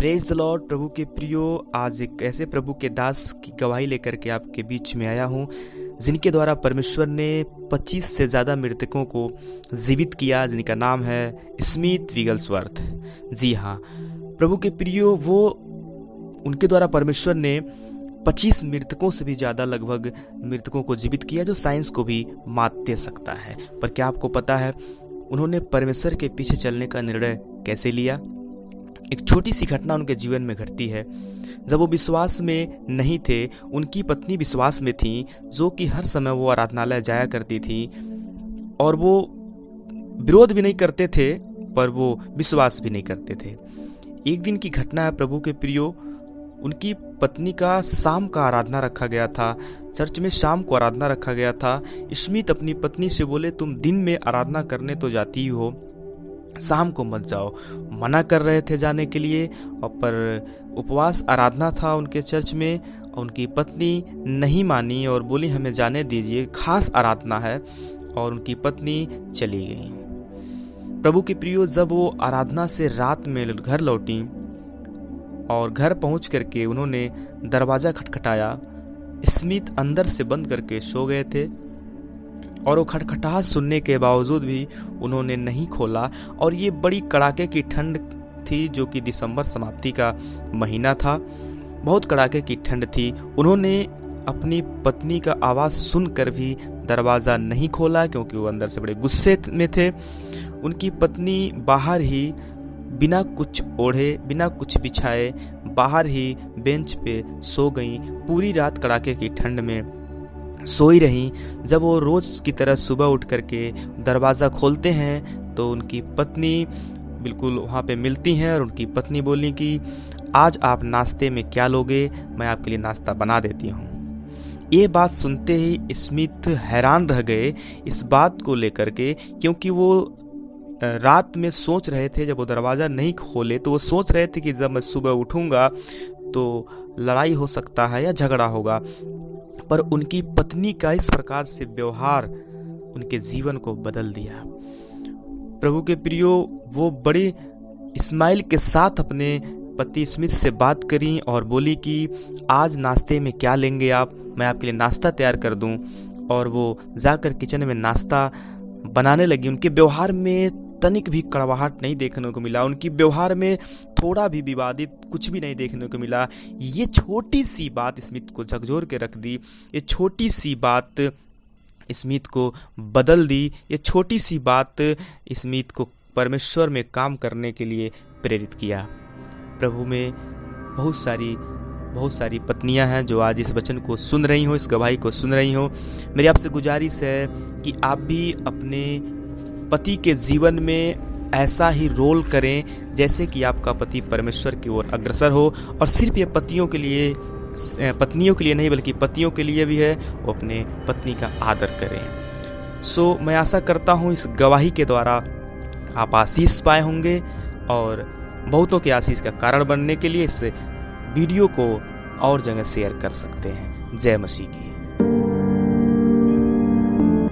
Praise the Lord. प्रभु के प्रियो, आज एक ऐसे प्रभु के दास की गवाही लेकर के आपके बीच में आया हूँ जिनके द्वारा परमेश्वर ने 25 से ज़्यादा मृतकों को जीवित किया, जिनका नाम है स्मिथ विगलस्वर्थ। जी हाँ प्रभु के प्रियो, वो उनके द्वारा परमेश्वर ने 25 मृतकों से भी ज़्यादा लगभग मृतकों को जीवित किया, जो साइंस को भी मात दे सकता है। पर क्या आपको पता है उन्होंने परमेश्वर के पीछे चलने का निर्णय कैसे लिया? एक छोटी सी घटना उनके जीवन में घटती है। जब वो विश्वास में नहीं थे, उनकी पत्नी विश्वास में थी, जो कि हर समय वो आराधनालय जाया करती थी और वो विरोध भी नहीं करते थे पर वो विश्वास भी नहीं करते थे। एक दिन की घटना है प्रभु के प्रियो, उनकी पत्नी का शाम का आराधना रखा गया था, चर्च में शाम को आराधना रखा गया था। स्मिथ अपनी पत्नी से बोले, तुम दिन में आराधना करने तो जाती ही हो, शाम को मत जाओ। मना कर रहे थे जाने के लिए, और पर उपवास आराधना था उनके चर्च में और उनकी पत्नी नहीं मानी और बोली हमें जाने दीजिए, खास आराधना है, और उनकी पत्नी चली गई। प्रभु के प्रियो, जब वो आराधना से रात में घर लौटी और घर पहुंच करके उन्होंने दरवाज़ा खटखटाया, स्मिथ अंदर से बंद करके सो गए थे और वो खटखटाहट सुनने के बावजूद भी उन्होंने नहीं खोला। और ये बड़ी कड़ाके की ठंड थी, जो कि दिसंबर समाप्ति का महीना था, बहुत कड़ाके की ठंड थी। उन्होंने अपनी पत्नी का आवाज़ सुनकर भी दरवाज़ा नहीं खोला, क्योंकि वो अंदर से बड़े गुस्से में थे। उनकी पत्नी बाहर ही बिना कुछ ओढ़े, बिना कुछ बिछाए, बाहर ही बेंच पे सो गई। पूरी रात कड़ाके की ठंड में सोई रही। जब वो रोज़ की तरह सुबह उठ करके दरवाज़ा खोलते हैं तो उनकी पत्नी बिल्कुल वहाँ पे मिलती हैं और उनकी पत्नी बोली कि आज आप नाश्ते में क्या लोगे, मैं आपके लिए नाश्ता बना देती हूँ। ये बात सुनते ही स्मिथ हैरान रह गए इस बात को लेकर के, क्योंकि वो रात में सोच रहे थे, जब वो दरवाज़ा नहीं खोले तो वो सोच रहे थे कि जब मैं सुबह उठूँगा तो लड़ाई हो सकता है या झगड़ा होगा। पर उनकी पत्नी का इस प्रकार से व्यवहार उनके जीवन को बदल दिया। प्रभु के प्रियो, वो बड़े स्माइल के साथ अपने पति स्मिथ से बात करी और बोली कि आज नाश्ते में क्या लेंगे आप, मैं आपके लिए नाश्ता तैयार कर दूं। और वो जाकर किचन में नाश्ता बनाने लगी। उनके व्यवहार में तनिक भी कड़वाहट नहीं देखने को मिला, उनकी व्यवहार में थोड़ा भी विवादित कुछ भी नहीं देखने को मिला। ये छोटी सी बात स्मिथ को झकझोर के रख दी, ये छोटी सी बात स्मिथ को बदल दी, ये छोटी सी बात स्मिथ को परमेश्वर में काम करने के लिए प्रेरित किया। प्रभु में बहुत सारी पत्नियां हैं जो आज इस वचन को सुन रही हो, इस गवाही को सुन रही हो। मेरी आपसे गुजारिश है कि आप भी अपने पति के जीवन में ऐसा ही रोल करें जैसे कि आपका पति परमेश्वर की ओर अग्रसर हो। और सिर्फ ये पत्नियों के लिए नहीं बल्कि पतियों के लिए भी है, वो अपने पत्नी का आदर करें। सो मैं आशा करता हूँ इस गवाही के द्वारा आप आशीष पाए होंगे और बहुतों के आशीष का कारण बनने के लिए इस वीडियो को और जगह शेयर कर सकते हैं। जय मसीह की।